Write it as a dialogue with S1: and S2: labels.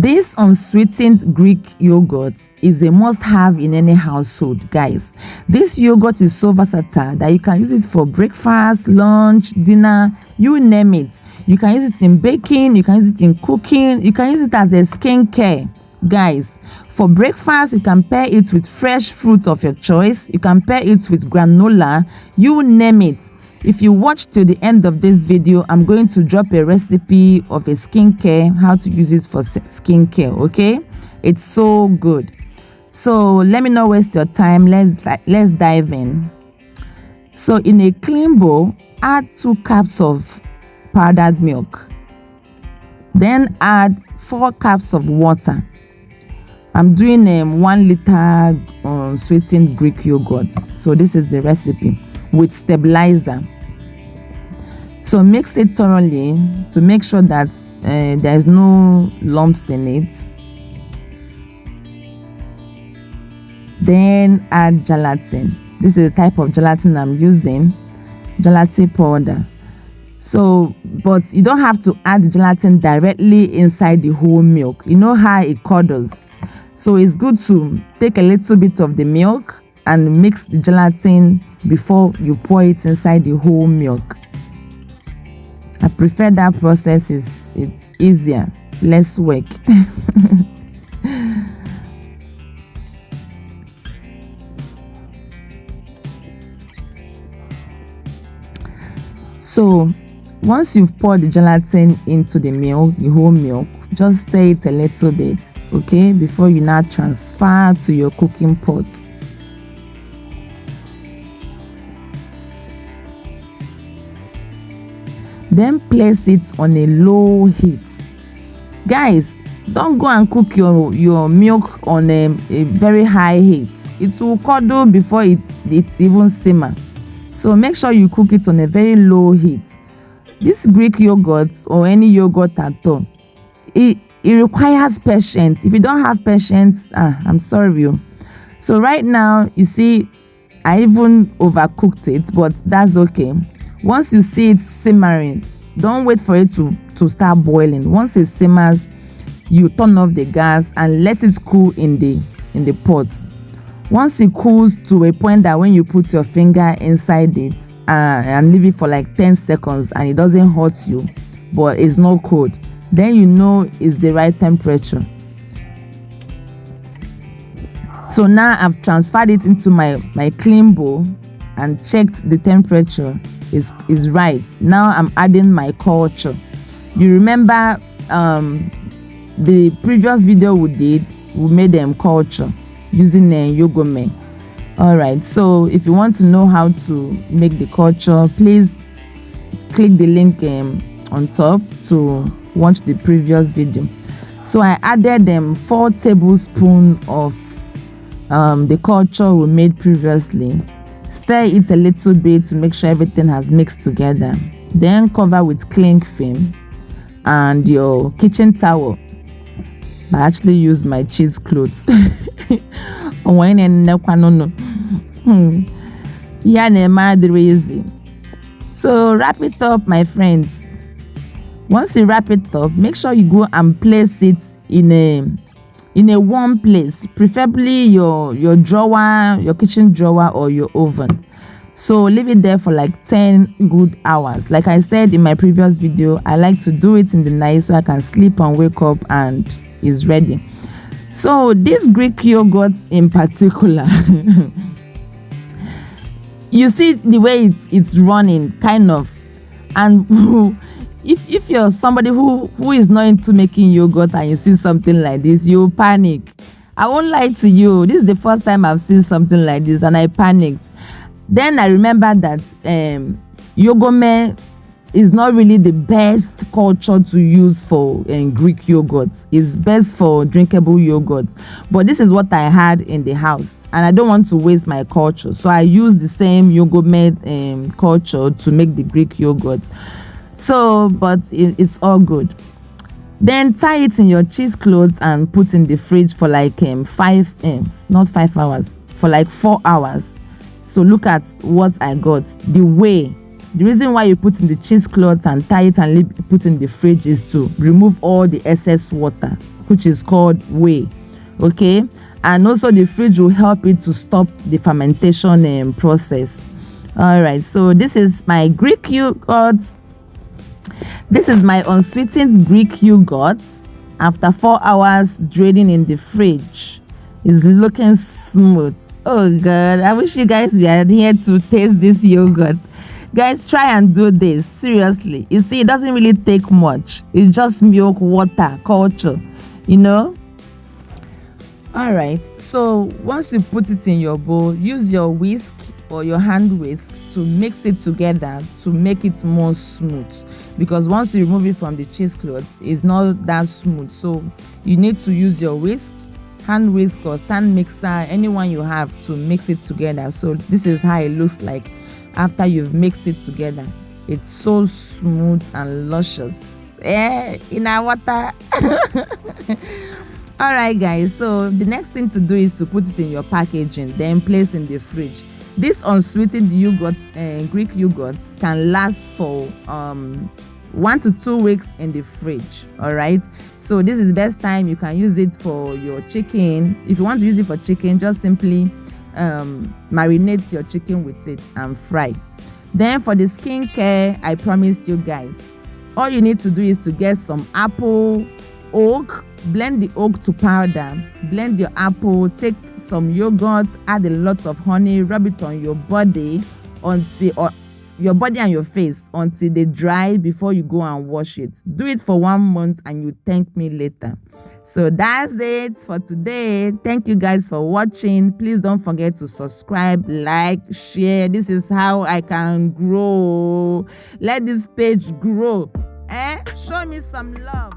S1: This unsweetened Greek yogurt is a must-have in any household, guys. This yogurt is so versatile that you can use it for breakfast, lunch, dinner, you name it. You can use it in baking, you can use it in cooking, you can use it as a skincare. Guys, for breakfast, you can pair it with fresh fruit of your choice. You can pair it with granola, you name it. If you watch till the end of this video, I'm going to drop a recipe of a skincare, how to use it for skincare, okay? It's so good. So let me not waste your time. Let's dive in. So in a clean bowl, add 2 cups of powdered milk. Then add 4 cups of water. I'm doing 1 liter sweetened Greek yogurt. So this is the recipe with stabilizer. So mix it thoroughly to make sure that there is no lumps in it. Then add gelatin. This is the type of gelatin I'm using, gelatin powder. So, but you don't have to add gelatin directly inside the whole milk. You know how it curdles. So it's good to take a little bit of the milk and mix the gelatin before you pour it inside the whole milk. I prefer that process. It's easier, less work. So once you've poured the gelatin into the milk, the whole milk, just stir it a little bit, okay, before you now transfer to your cooking pot. Then place it on a low heat. Guys, don't go and cook your milk on a very high heat. It will curdle before it even simmer. So make sure you cook it on a very low heat. This Greek yogurt or any yogurt at all, it requires patience. If you don't have patience, I'm sorry. So right now, you see, I even overcooked it, but that's okay. Once you see it simmering, don't wait for it to start boiling. Once it simmers, you turn off the gas and let it cool in the pot. Once it cools to a point that when you put your finger inside it and leave it for like 10 seconds and it doesn't hurt you, but it's not cold, then you know it's the right temperature. So now I've transferred it into my clean bowl and checked the temperature is right. Now I'm adding my culture. You remember the previous video we made them culture using yogome. All right, so if you want to know how to make the culture, please click the link on top to watch the previous video. So I added 4 tablespoons of the culture we made previously. Stir it a little bit to make sure everything has mixed together. Then cover with cling film and your kitchen towel. I actually use my cheesecloth. So wrap it up, my friends. Once you wrap it up, make sure you go and place it in a warm place, preferably your drawer, your kitchen drawer or your oven. So leave it there for like 10 good hours. Like I said in my previous video, I like to do it in the night so I can sleep and wake up and it's ready. So this Greek yogurt in particular, you see the way it's running, kind of, and if you're somebody who is not into making yogurt and you see something like this, you panic. I won't lie to you, this is the first time I've seen something like this and I panicked. Then I remember that yogome is not really the best culture to use for Greek yogurt. It's best for drinkable yogurt, but this is what I had in the house and I don't want to waste my culture, so I use the same yogome culture to make the Greek yogurt. So but it's all good. Then tie it in your cheesecloth and put in the fridge for like not 5 hours, for like 4 hours. So look at what I got. The reason why you put in the cheesecloth and tie it and put in the fridge is to remove all the excess water which is called whey. Okay, and also the fridge will help it to stop the fermentation process. All right, so this is my Greek yogurt. This is my unsweetened Greek yogurt. After 4 hours draining in the fridge, it's looking smooth. Oh god, I wish you guys were here to taste this yogurt. Guys, try and do this seriously. You see, it doesn't really take much. It's just milk, water, culture, you know. All right, so once you put it in your bowl, use your whisk or your hand whisk to mix it together to make it more smooth, because once you remove it from the cheesecloth, it's not that smooth. So you need to use your whisk, hand whisk or stand mixer, anyone you have, to mix it together. So this is how it looks like after you've mixed it together. It's so smooth and luscious in our water. All right guys, so the next thing to do is to put it in your packaging, then place in the fridge. This unsweetened yogurt, Greek yogurt, can last for 1 to 2 weeks in the fridge. All right, so this is best time you can use it for your chicken. If you want to use it for chicken, just simply marinate your chicken with it and fry. Then for the skincare, I promise you guys, all you need to do is to get some apple oak, blend the oak to powder, blend your apple, take some yogurt, add a lot of honey, rub it on your body until your body and your face until they dry before you go and wash it. Do it for 1 month and you thank me later. So that's it for today. Thank you guys for watching. Please don't forget to subscribe, like, share. This is how I can grow. Let this page grow. Show me some love.